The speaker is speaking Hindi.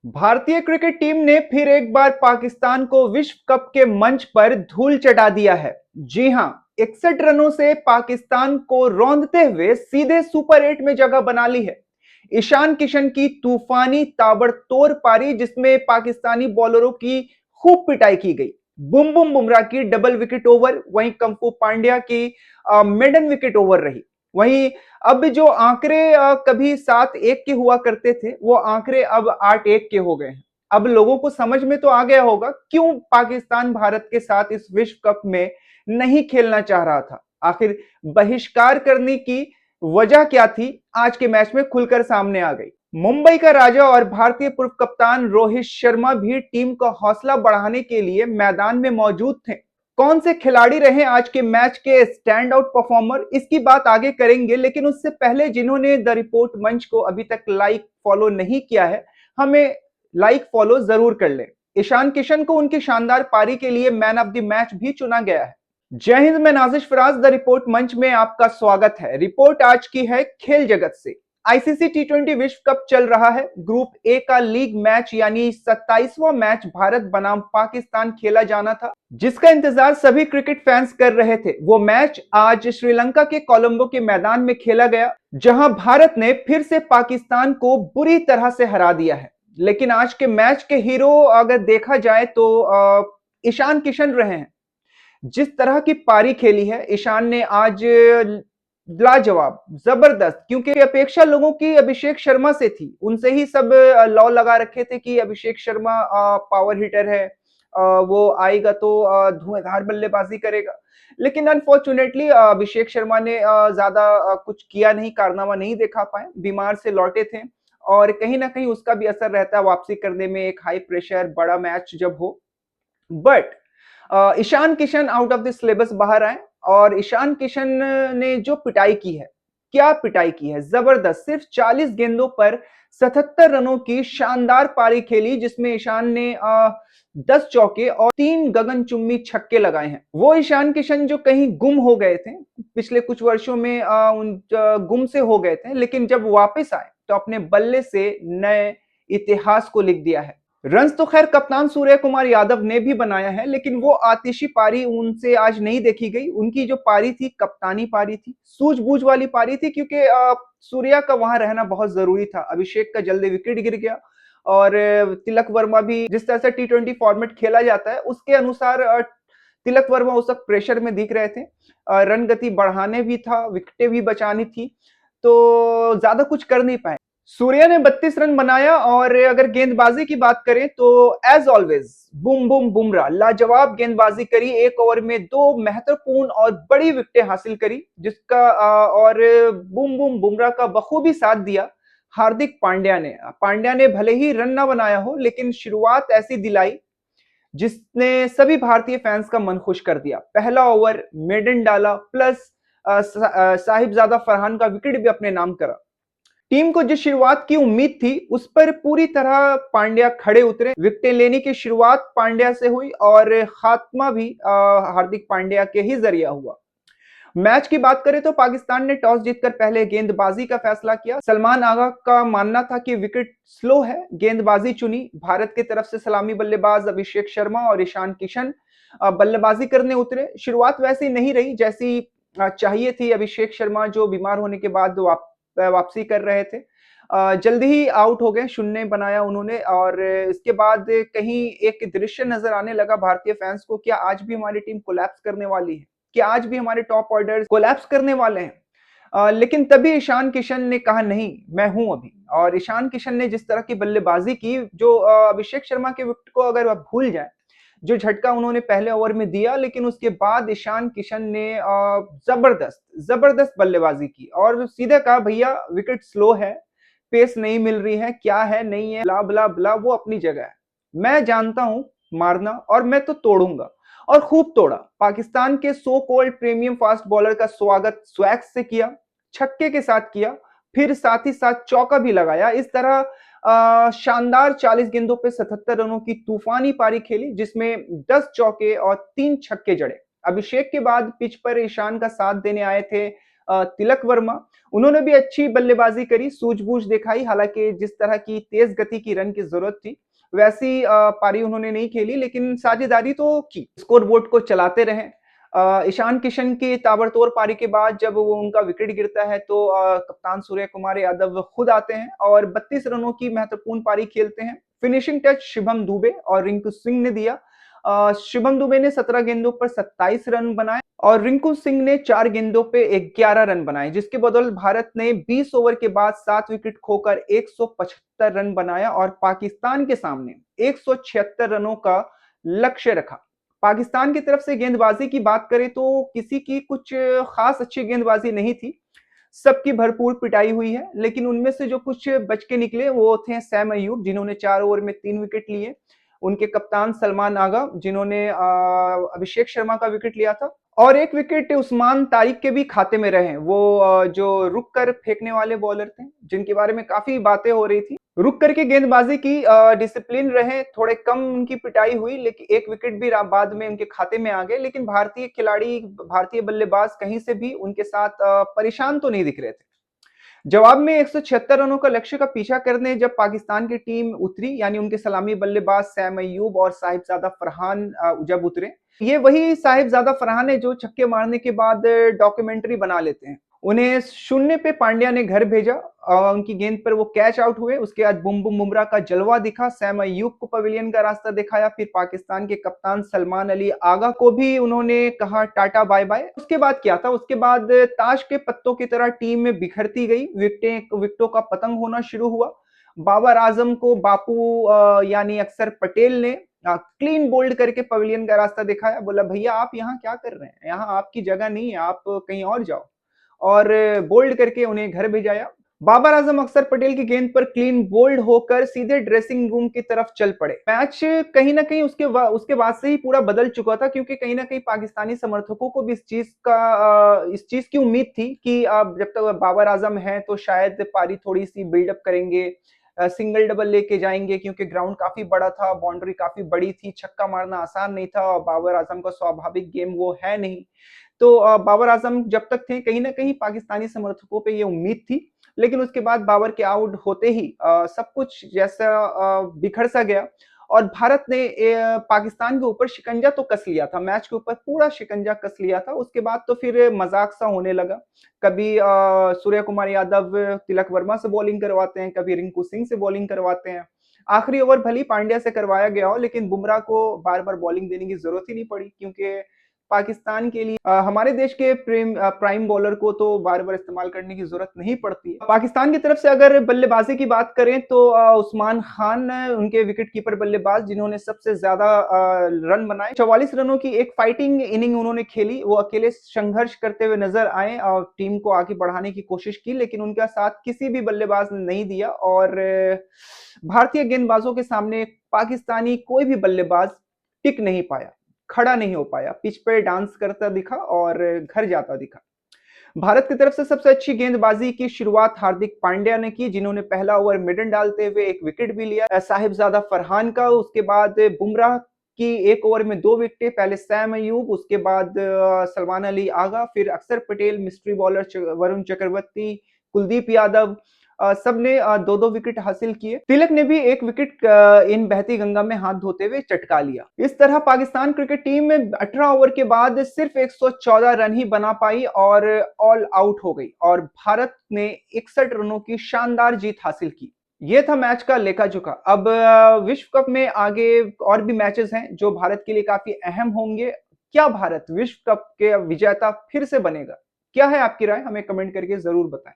भारतीय क्रिकेट टीम ने फिर एक बार पाकिस्तान को विश्व कप के मंच पर धूल चटा दिया है। जी हां, 61 रनों से पाकिस्तान को रौंदते हुए सीधे सुपर 8 में जगह बना ली है। ईशान किशन की तूफानी ताबड़तोड़ पारी जिसमें पाकिस्तानी बॉलरों की खूब पिटाई की गई। बुम बुम बुमराह की डबल विकेट ओवर, वहीं कंफू पांड्या की मेडन विकेट ओवर रही। वहीं अब जो आंकड़े कभी 7-1 के हुआ करते थे, वो आंकड़े अब 8-1 के हो गए हैं। अब लोगों को समझ में तो आ गया होगा क्यों पाकिस्तान भारत के साथ इस विश्व कप में नहीं खेलना चाह रहा था। आखिर बहिष्कार करने की वजह क्या थी, आज के मैच में खुलकर सामने आ गई। मुंबई का राजा और भारतीय पूर्व कप्तान रोहित शर्मा भी टीम का हौसला बढ़ाने के लिए मैदान में मौजूद थे। कौन से खिलाड़ी रहे आज के मैच के स्टैंड आउट परफॉर्मर, इसकी बात आगे करेंगे, लेकिन उससे पहले जिन्होंने द रिपोर्ट मंच को अभी तक लाइक फॉलो नहीं किया है, हमें लाइक फॉलो जरूर कर लें। ईशान किशन को उनकी शानदार पारी के लिए मैन ऑफ द मैच भी चुना गया है। जय हिंद, मैं नाजिश फराज द रिपोर्ट मंच में आपका स्वागत है। रिपोर्ट आज की है खेल जगत से। आईसीसी टी20 विश्व कप चल रहा है। ग्रुप ए का लीग मैच यानी 27वां मैच भारत बनाम पाकिस्तान खेला जाना था, जिसका इंतजार सभी क्रिकेट फैंस कर रहे थे। वो मैच आज श्रीलंका के कोलंबो के मैदान में खेला गया, जहां भारत ने फिर से पाकिस्तान को बुरी तरह से हरा दिया है। लेकिन आज के मैच के हीरो अगर देखा जाए तो ईशान किशन रहे हैं। जिस तरह की पारी खेली है ईशान ने आज, लाजवाब, जबरदस्त। क्योंकि अपेक्षा लोगों की अभिषेक शर्मा से थी, उनसे ही सब लॉ लगा रखे थे कि अभिषेक शर्मा पावर हिटर है, वो आएगा तो धुआंधार बल्लेबाजी करेगा। लेकिन अनफॉर्चुनेटली अभिषेक शर्मा ने ज्यादा कुछ किया नहीं, कारनामा नहीं दिखा पाए, बीमार से लौटे थे। और कहीं ना कहीं उसका भी असर रहता है वापसी करने में, एक हाई प्रेशर बड़ा मैच जब हो। But Ishan Kishan out of the syllabus बाहर आए, और ईशान किशन ने जो पिटाई की है, क्या पिटाई की है, जबरदस्त। सिर्फ 40 गेंदों पर 77 रनों की शानदार पारी खेली, जिसमें ईशान ने 10 चौके और 3 गगनचुंबी छक्के लगाए हैं। वो ईशान किशन जो कहीं गुम हो गए थे पिछले कुछ वर्षों में, गुम से हो गए थे, लेकिन जब वापस आए तो अपने बल्ले से नए इतिहास को लिख दिया है। रन्स तो खैर कप्तान सूर्य कुमार यादव ने भी बनाया है, लेकिन वो आतिशी पारी उनसे आज नहीं देखी गई। उनकी जो पारी थी, कप्तानी पारी थी, सूझबूझ वाली पारी थी, क्योंकि सूर्या का वहां रहना बहुत जरूरी था। अभिषेक का जल्दी विकेट गिर गया, और तिलक वर्मा भी, जिस तरह से टी20 फॉर्मेट खेला जाता है उसके अनुसार तिलक वर्मा उस वक्त प्रेशर में दिख रहे थे। रन गति बढ़ाने भी था, विकेटें भी बचानी थी, तो ज्यादा कुछ कर नहीं पाए। सूर्या ने 32 रन बनाया, और अगर गेंदबाजी की बात करें तो एज ऑलवेज बुम बुम बुमराह लाजवाब गेंदबाजी करी। एक ओवर में 2 महत्वपूर्ण और बड़ी विकेटें हासिल करी, जिसका और बुम बुम बुमराह का बखूबी साथ दिया हार्दिक पांड्या ने। पांड्या ने भले ही रन ना बनाया हो, लेकिन शुरुआत ऐसी दिलाई जिसने सभी भारतीय फैंस का मन खुश कर दिया। पहला ओवर मेडन डाला, प्लस साहिबजादा फरहान का विकेट भी अपने नाम करा। टीम को जिस शुरुआत की उम्मीद थी उस पर पूरी तरह पांड्या खड़े उतरे। विकेटें लेने की शुरुआत पांड्या से हुई, और खात्मा भी हार्दिक पांड्या के ही जरिया हुआ। मैच की बात करें तो पाकिस्तान ने टॉस जीतकर पहले गेंदबाजी का फैसला किया। सलमान आगा का मानना था कि विकेट स्लो है, गेंदबाजी चुनी। भारत की तरफ से सलामी बल्लेबाज अभिषेक शर्मा और ईशान किशन बल्लेबाजी करने उतरे। शुरुआत वैसी नहीं रही जैसी चाहिए थी। अभिषेक शर्मा जो बीमार होने के बाद वापसी कर रहे थे, जल्दी ही आउट हो गए, शून्य बनाया उन्होंने। और इसके बाद कहीं एक दृश्य नजर आने लगा भारतीय फैंस को, क्या आज भी हमारी टीम कोलैप्स करने वाली है, कि आज भी हमारे टॉप ऑर्डर कोलैप्स करने वाले हैं। लेकिन तभी ईशान किशन ने कहा नहीं, मैं हूं अभी। और ईशान किशन ने जिस तरह की बल्लेबाजी की, जो अभिषेक शर्मा के विकेट को अगर आप भूल जाए, जो झटका उन्होंने पहले ओवर में दिया, लेकिन उसके बाद ईशान किशन ने जबरदस्त जबरदस्त बल्लेबाजी की, और सीधे कहा भैया विकेट स्लो है, पेस नहीं मिल रही है, क्या है नहीं है, ब्ला ब्ला ब्ला, वो अपनी जगह है, मैं जानता हूं मारना, और मैं तो तोड़ूंगा। और खूब तोड़ा। पाकिस्तान के so called premium fast bowler का स्वागत स्वैग से किया, छक्के के साथ किया, फिर साथ ही साथ चौका भी लगाया। इस तरह शानदार 40 गेंदों पे 77 रनों की तूफानी पारी खेली, जिसमें 10 चौके और 3 छक्के जड़े। अभिषेक के बाद पिच पर ईशान का साथ देने आए थे तिलक वर्मा, उन्होंने भी अच्छी बल्लेबाजी करी, सूझबूझ दिखाई। हालांकि जिस तरह की तेज गति की रन की जरूरत थी वैसी पारी उन्होंने नहीं खेली, लेकिन साझेदारी तो की, स्कोर बोर्ड को चलाते रहे। ईशान किशन की ताबड़तोड़ पारी के बाद जब वो उनका विकेट गिरता है तो कप्तान सूर्य कुमार यादव खुद आते हैं और 32 रनों की महत्वपूर्ण पारी खेलते हैं। फिनिशिंग टच शुभम दुबे और रिंकू सिंह ने दिया। शुभम दुबे ने 17 गेंदों पर 27 रन बनाए और रिंकू सिंह ने 4 गेंदों पे 11 रन बनाए, जिसके बदौलत भारत ने 20 ओवर के बाद 7 विकेट खोकर 175 रन बनाया और पाकिस्तान के सामने 176 रनों का लक्ष्य रखा। पाकिस्तान की तरफ से गेंदबाजी की बात करें तो किसी की कुछ खास अच्छी गेंदबाजी नहीं थी, सबकी भरपूर पिटाई हुई है, लेकिन उनमें से जो कुछ बच के निकले वो थे सैम अयूब, जिन्होंने 4 ओवर में 3 विकेट लिए, उनके कप्तान सलमान आगा, जिन्होंने अभिषेक शर्मा का विकेट लिया था, और एक विकेट उस्मान तारिक के भी खाते में रहे। वो जो रुक कर फेंकने वाले बॉलर थे, जिनके बारे में काफी बातें हो रही थी, रुक करके गेंदबाजी की, डिसिप्लिन रहे, थोड़े कम उनकी पिटाई हुई, लेकिन एक विकेट भी बाद में उनके खाते में आ गए। लेकिन भारतीय खिलाड़ी, भारतीय बल्लेबाज कहीं से भी उनके साथ परेशान तो नहीं दिख रहे थे। जवाब में 176 रनों का लक्ष्य का पीछा करने जब पाकिस्तान की टीम उतरी, यानी उनके सलामी बल्लेबाज सैम अयूब और साहिबजादा फरहान जब उतरे, ये वही साहिबजादा फरहान है जो छक्के मारने के बाद डॉक्यूमेंट्री बना लेते हैं। उन्हें शून्य पे पांड्या ने घर भेजा, उनकी गेंद पर वो कैच आउट हुए। उसके बाद बुम बुम बुमराह का जलवा दिखा, सैम अयूब को पवेलियन का रास्ता दिखाया, फिर पाकिस्तान के कप्तान सलमान अली आगा को भी उन्होंने कहा टाटा बाय बाय। उसके बाद क्या था, उसके बाद ताश के पत्तों की तरह टीम में बिखरती गई, विकेटों का पतंग होना शुरू हुआ। बाबर आजम को बापू यानी अक्षर पटेल ने क्लीन बोल्ड करके पवेलियन का रास्ता दिखाया, बोला भैया आप यहाँ क्या कर रहे हैं, यहाँ आपकी जगह नहीं है, आप कहीं और जाओ, और बोल्ड करके उन्हें घर भेजाया। बाबर आजम अक्षर पटेल की गेंद पर क्लीन बोल्ड होकर सीधे ड्रेसिंग रूम की तरफ चल पड़े। मैच कहीं ना कहीं उसके बाद से ही पूरा बदल चुका था, क्योंकि कहीं ना कहीं पाकिस्तानी समर्थकों को भी इस चीज की उम्मीद थी कि अब जब तक बाबर आजम है तो शायद पारी थोड़ी सी बिल्डअप करेंगे, सिंगल डबल लेके जाएंगे, क्योंकि ग्राउंड काफी बड़ा था, बाउंड्री काफी बड़ी थी, छक्का मारना आसान नहीं था और बाबर आजम का स्वाभाविक गेम वो है नहीं। तो बाबर आजम जब तक थे, कहीं ना कहीं पाकिस्तानी समर्थकों पे ये उम्मीद थी, लेकिन उसके बाद बाबर के आउट होते ही सब कुछ जैसा बिखर सा गया और भारत ने पाकिस्तान के ऊपर शिकंजा तो कस लिया था, मैच के ऊपर पूरा शिकंजा कस लिया था। उसके बाद तो फिर मजाक सा होने लगा, कभी सूर्य कुमार यादव तिलक वर्मा से बॉलिंग करवाते हैं, कभी रिंकू सिंह से बॉलिंग करवाते हैं। आखिरी ओवर भली पांड्या से करवाया गया हो, लेकिन बुमराह को बार बार बॉलिंग देने की जरूरत ही नहीं पड़ी, क्योंकि पाकिस्तान के लिए हमारे देश के प्राइम बॉलर को तो बार बार इस्तेमाल करने की जरूरत नहीं पड़ती है। पाकिस्तान की तरफ से अगर बल्लेबाजी की बात करें तो उस्मान खान उनके विकेट कीपर बल्लेबाज, जिन्होंने सबसे ज्यादा रन बनाए, 44 रनों की एक फाइटिंग इनिंग उन्होंने खेली। वो अकेले संघर्ष करते हुए नजर आए और टीम को आगे बढ़ाने की कोशिश की, लेकिन उनका साथ किसी भी बल्लेबाज ने नहीं दिया और भारतीय गेंदबाजों के सामने पाकिस्तानी कोई भी बल्लेबाज टिक नहीं पाया, खड़ा नहीं हो पाया, पिच पे डांस करता दिखा और घर जाता दिखा। भारत की तरफ से सबसे अच्छी गेंदबाजी की शुरुआत हार्दिक पांड्या ने की, जिन्होंने पहला ओवर मिडन डालते हुए एक विकेट भी लिया साहिबजादा फरहान का। उसके बाद बुमराह की एक ओवर में 2 विकेटें, पहले सैम अयूब, उसके बाद सलमान अली आगा, फिर अक्षर पटेल, मिस्ट्री बॉलर वरुण चक्रवर्ती, कुलदीप यादव, सबने 2-2 विकेट हासिल किए। तिलक ने भी एक विकेट इन बहती गंगा में हाथ धोते हुए चटका लिया। इस तरह पाकिस्तान क्रिकेट टीम में 18 ओवर के बाद सिर्फ 114 रन ही बना पाई और ऑल आउट हो गई और भारत ने 61 रनों की शानदार जीत हासिल की। ये था मैच का लेखा जोखा। अब विश्व कप में आगे और भी मैचेस हैं जो भारत के लिए काफी अहम होंगे। क्या भारत विश्व कप के विजेता फिर से बनेगा? क्या है आपकी राय? हमें कमेंट करके जरूर बताएं।